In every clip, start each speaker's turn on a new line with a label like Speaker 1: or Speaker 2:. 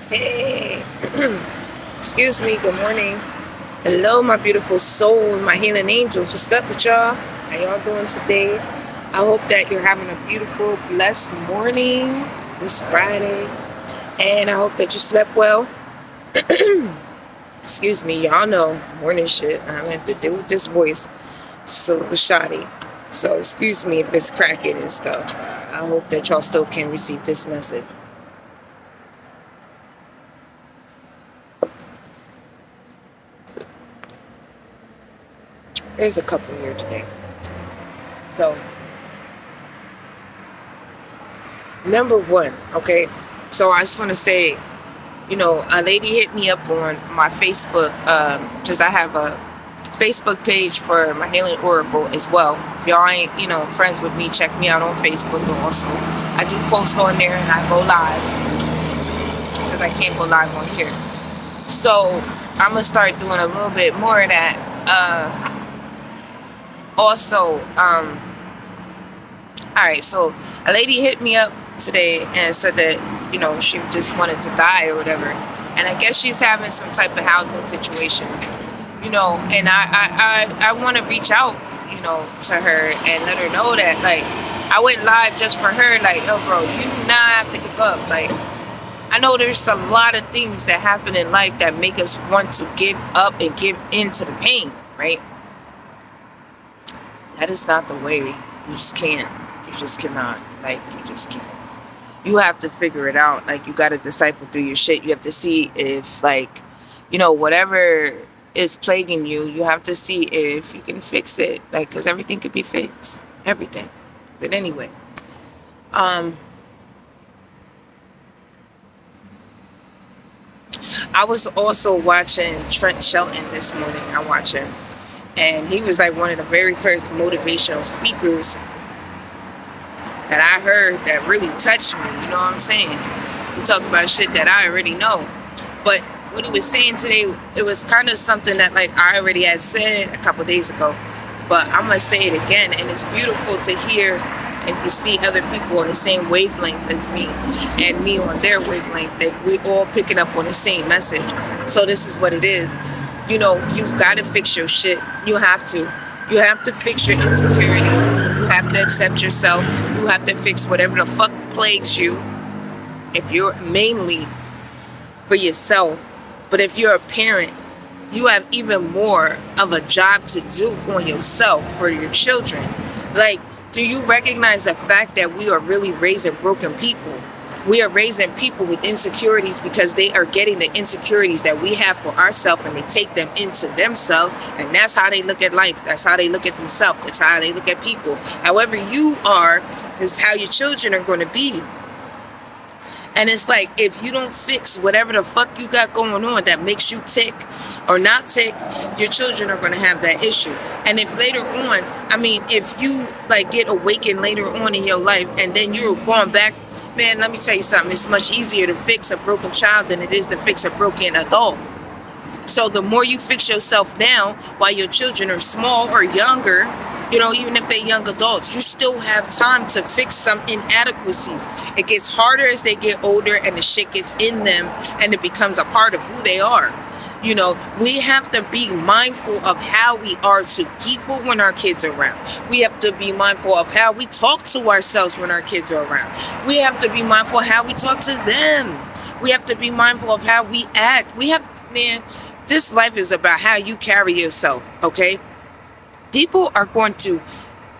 Speaker 1: Hey, excuse me, good morning. Hello, my beautiful souls, my healing angels. What's up with y'all? How y'all doing today? I hope that you're having a beautiful, blessed morning this Friday. And I hope that you slept well. Excuse me, y'all know morning shit. I have to do with this voice. It's a little shoddy. So excuse me if it's cracking and stuff. I hope that y'all still can receive this message. There's a couple here today. So, number one, okay? So I just want to say, a lady hit me up on my Facebook, because I have a Facebook page for my Healing Oracle as well. If y'all ain't, friends with me, check me out on Facebook also. I do post on there and I go live because I can't go live on here. So I'm going to start doing a little bit more of that. Also, all right, so a lady hit me up today and said that, she just wanted to die or whatever. And I guess she's having some type of housing situation, and I want to reach out, to her and let her know that, like, I went live just for her, like, yo, bro, you do not have to give up. Like, I know there's a lot of things that happen in life that make us want to give up and give in to the pain, right? That is not the way. You just can't. You just cannot. Like, you just can't. You have to figure it out. Like, you got to decipher through your shit. You have to see if, like, whatever is plaguing you, you have to see if you can fix it. Like, because everything could be fixed. Everything. But anyway. I was also watching Trent Shelton this morning. I watch him. And he was like one of the very first motivational speakers that I heard that really touched me. You know what I'm saying? He talked about shit that I already know. But what he was saying today, it was kind of something that, like, I already had said a couple days ago. But I'm going to say it again. And it's beautiful to hear and to see other people on the same wavelength as me and me on their wavelength. That we all picking up on the same message. So this is what it is. You've got to fix your shit. You have to. You have to fix your insecurities. You have to accept yourself. You have to fix whatever the fuck plagues you. If you're mainly for yourself. But if you're a parent, you have even more of a job to do on yourself for your children. Like, do you recognize the fact that we are really raising broken people? We are raising people with insecurities because they are getting the insecurities that we have for ourselves and they take them into themselves, and that's how they look at life. That's how they look at themselves. That's how they look at people. However you are is how your children are going to be. And it's like, if you don't fix whatever the fuck you got going on that makes you tick or not tick, your children are going to have that issue. And if later on, if you like get awakened later on in your life and then you're going back, man, let me tell you something. It's much easier to fix a broken child than it is to fix a broken adult. So the more you fix yourself now while your children are small or younger, even if they're young adults, you still have time to fix some inadequacies. It gets harder as they get older and the shit gets in them and it becomes a part of who they are. We have to be mindful of how we are to people when our kids are around. We have to be mindful of how we talk to ourselves when our kids are around. We have to be mindful of how we talk to them. We have to be mindful of how we act. This life is about how you carry yourself, okay? People are going to,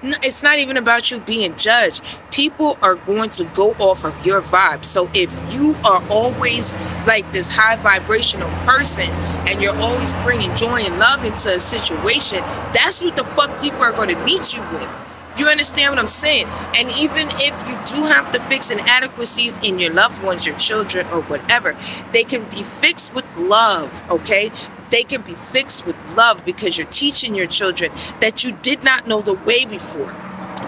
Speaker 1: it's not even about you being judged. People are going to go off of your vibe. So if you are always like this high vibrational person and you're always bringing joy and love into a situation, that's what the fuck people are going to meet you with. You understand what I'm saying? And even if you do have to fix inadequacies in your loved ones, your children, or whatever, they can be fixed with love, okay? They can be fixed with love because you're teaching your children that you did not know the way before.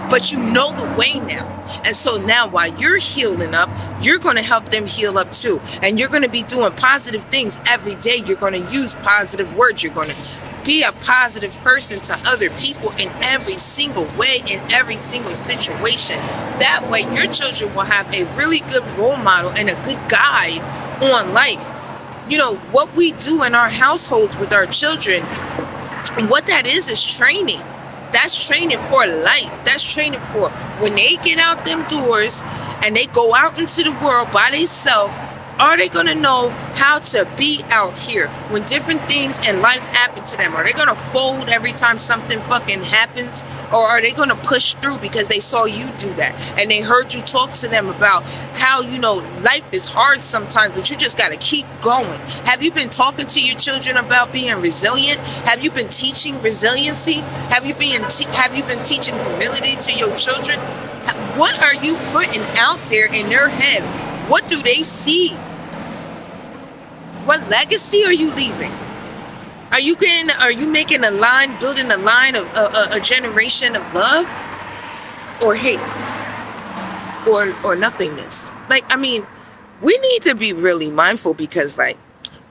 Speaker 1: but you know the way now. And so now while you're healing up, you're going to help them heal up too. And you're going to be doing positive things every day. You're going to use positive words. You're going to be a positive person to other people in every single way, in every single situation. That way your children will have a really good role model and a good guide on life. You know, what we do in our households with our children, what that is training. That's training for life. That's training for when they get out them doors and they go out into the world by themselves. Are they going to know how to be out here when different things in life happen to them? Are they going to fold every time something fucking happens? Or are they going to push through because they saw you do that? And they heard you talk to them about how, you know, life is hard sometimes, but you just got to keep going. Have you been talking to your children about being resilient? Have you been teaching resiliency? Have you been teaching humility to your children? What are you putting out there in their head? What do they see? What legacy are you leaving? Are you making a line, building a line of a generation of love or hate or nothingness? Like, I mean, we need to be really mindful because, like,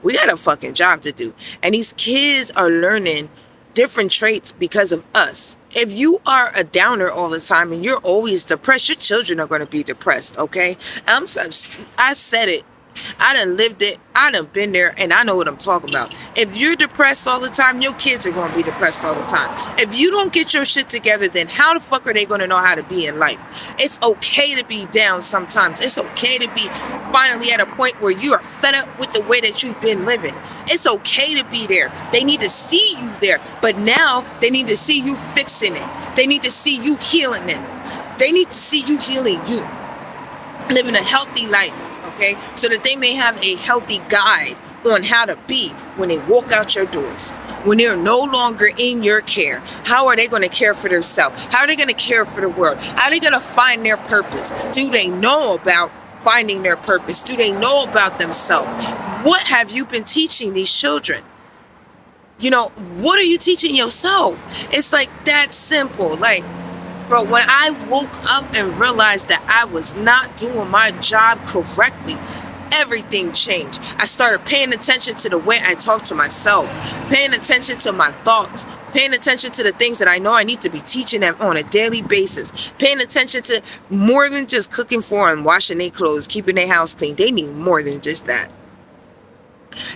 Speaker 1: we got a fucking job to do. And these kids are learning different traits because of us. If you are a downer all the time and you're always depressed, your children are going to be depressed, okay? I said it. I done lived it. I done been there, and I know what I'm talking about. If you're depressed all the time, your kids are going to be depressed all the time. If you don't get your shit together, then how the fuck are they going to know how to be in life? It's okay to be down sometimes. It's okay to be finally at a point where you are fed up with the way that you've been living. It's okay to be there. They need to see you there, but now they need to see you fixing it. They need to see you healing them. They need to see you healing you, living a healthy life. Okay, so that they may have a healthy guide on how to be when they walk out your doors, when they're no longer in your care. How are they going to care for themselves? How are they going to care for the world? How are they going to find their purpose? Do they know about finding their purpose? Do they know about themselves? What have you been teaching these children? You know, what are you teaching yourself? It's like that simple. Like, bro, when I woke up and realized that I was not doing my job correctly, everything changed. I started paying attention to the way I talk to myself, paying attention to my thoughts, paying attention to the things that I know I need to be teaching them on a daily basis, paying attention to more than just cooking for them, washing their clothes, keeping their house clean. They need more than just that.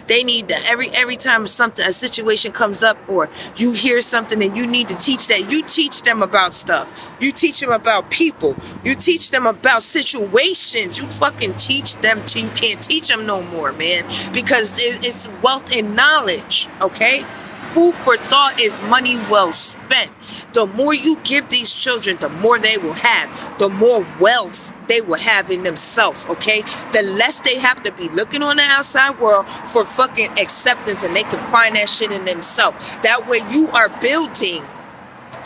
Speaker 1: They need that every time a situation comes up or you hear something and you need to teach that, you teach them about stuff. You teach them about people. You teach them about situations. You fucking teach them till you can't teach them no more, man. Because it's wealth and knowledge, okay? Food for thought is money well spent. The more you give these children, the more they will have. The more wealth they will have in themselves, okay? The less they have to be looking on the outside world for fucking acceptance, and they can find that shit in themselves. That way you are building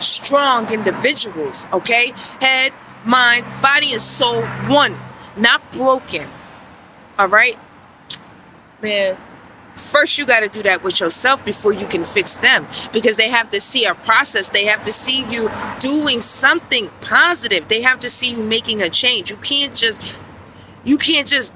Speaker 1: strong individuals, okay? Head, mind, body, and soul, one. Not broken, all right? Man. First, you got to do that with yourself before you can fix them, because they have to see a process. They have to see you doing something positive. They have to see you making a change. You can't just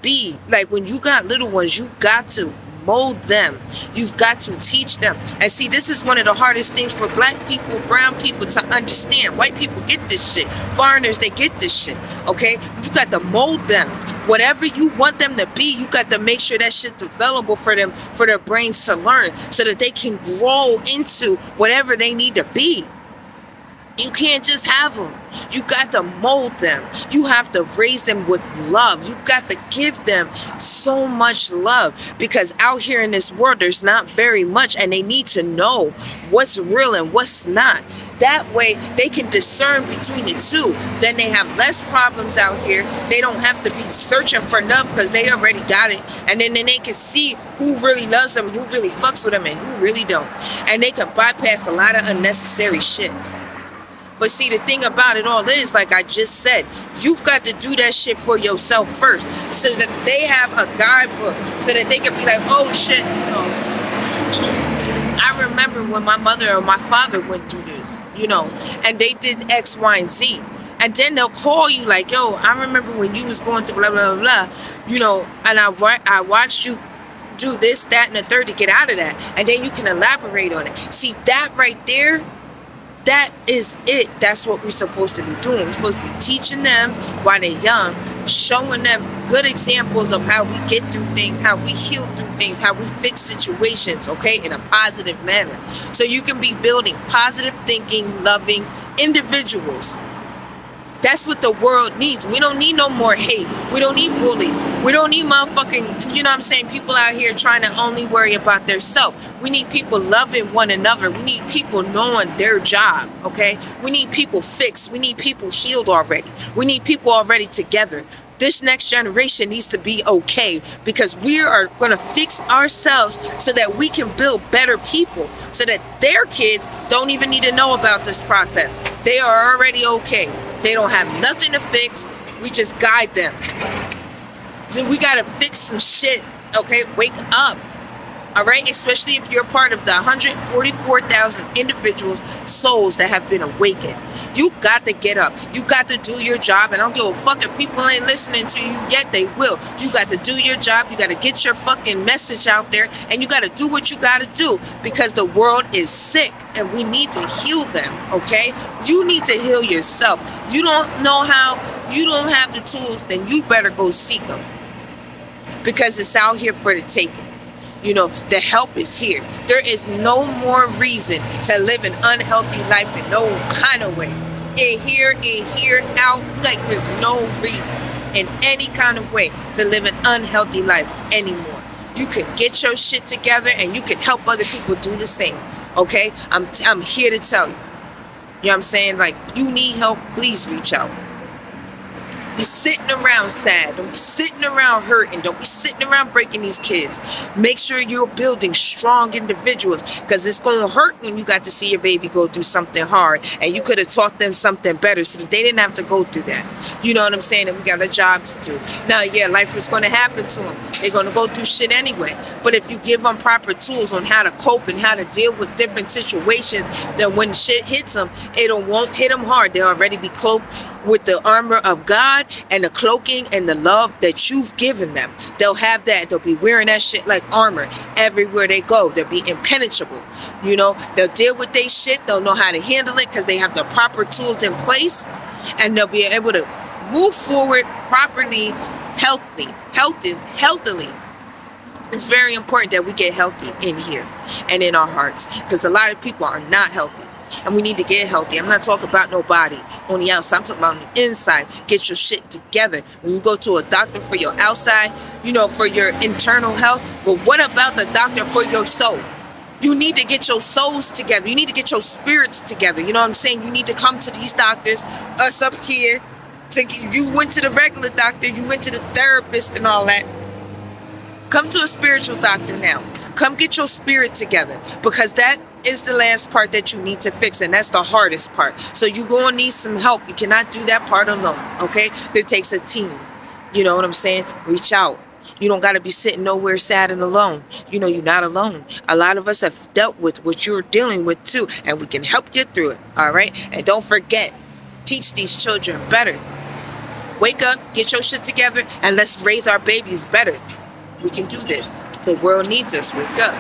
Speaker 1: be like, when you got little ones, you got to mold them. You've got to teach them. And see, this is one of the hardest things for black people, brown people to understand. White people get this shit. Foreigners, they get this shit. Okay? You got to mold them. Whatever you want them to be, you got to make sure that shit's available for them, for their brains to learn, so that they can grow into whatever they need to be. You can't just have them. You got to mold them. You have to raise them with love. You got to give them so much love, because out here in this world, there's not very much, and they need to know what's real and what's not. That way they can discern between the two. Then they have less problems out here. They don't have to be searching for love, because they already got it. And then they can see who really loves them, who really fucks with them, and who really don't. And they can bypass a lot of unnecessary shit. But see, the thing about it all is, like I just said, you've got to do that shit for yourself first, so that they have a guidebook, so that they can be like, oh shit, you know, I remember when my mother or my father went through this. and they did X, Y, and Z. And then they'll call you like, yo, I remember when you was going through blah, blah, blah, and I watched you do this, that, and the third to get out of that. And then you can elaborate on it. See, that right there, that is it. That's what we're supposed to be doing. We're supposed to be teaching them while they're young, showing them good examples of how we get through things, how we heal through things, how we fix situations, okay, in a positive manner. So you can be building positive thinking, loving individuals. That's what the world needs. We don't need no more hate. We don't need bullies. We don't need motherfucking, people out here trying to only worry about their self. We need people loving one another. We need people knowing their job, okay? We need people fixed. We need people healed already. We need people already together. This next generation needs to be okay, because we are going to fix ourselves so that we can build better people, so that their kids don't even need to know about this process. They are already okay. They don't have nothing to fix. We just guide them. So we got to fix some shit, okay? Wake up. All right, especially if you're part of the 144,000 individuals, souls that have been awakened. You got to get up. You got to do your job. And I don't give a fuck if people ain't listening to you yet. They will. You got to do your job. You got to get your fucking message out there. And you got to do what you got to do, because the world is sick and we need to heal them, okay? You need to heal yourself. You don't know how. You don't have the tools. Then you better go seek them, because it's out here for the taking. The help is here. There is no more reason to live an unhealthy life in no kind of way. In here, out. Like, there's no reason in any kind of way to live an unhealthy life anymore. You can get your shit together and you can help other people do the same. Okay? I'm here to tell you. You know what I'm saying? Like, if you need help, please reach out. Be sitting around sad. Don't be sitting around hurting. Don't be sitting around breaking these kids. Make sure you're building strong individuals, because it's going to hurt when you got to see your baby go through something hard and you could have taught them something better so that they didn't have to go through that. You know what I'm saying? And we got a job to do. Now, yeah, life is going to happen to them. They're going to go through shit anyway. But if you give them proper tools on how to cope and how to deal with different situations, then when shit hits them, it won't hit them hard. They'll already be cloaked with the armor of God and the cloaking and the love that you've given them. They'll have that. They'll be wearing that shit like armor everywhere they go. They'll be impenetrable. They'll deal with their shit. They'll know how to handle it because they have the proper tools in place, and they'll be able to move forward properly, healthily. It's very important that we get healthy in here and in our hearts, because a lot of people are not healthy. And we need to get healthy. I'm not talking about nobody on the outside. I'm talking about on the inside. Get your shit together. When you go to a doctor for your outside, for your internal health, but what about the doctor for your soul? You need to get your souls together. You need to get your spirits together. You know what I'm saying? You need to come to these doctors, us up here. You went to the regular doctor. You went to the therapist and all that. Come to a spiritual doctor now. Come get your spirit together, because that is the last part that you need to fix, and that's the hardest part. So you're going to need some help. You cannot do that part alone, okay? It takes a team. You know what I'm saying? Reach out. You don't got to be sitting nowhere sad and alone. You're not alone. A lot of us have dealt with what you're dealing with too, and we can help you through it, all right? And don't forget, teach these children better. Wake up, get your shit together, and let's raise our babies better. We can do this. The world needs us. Wake up.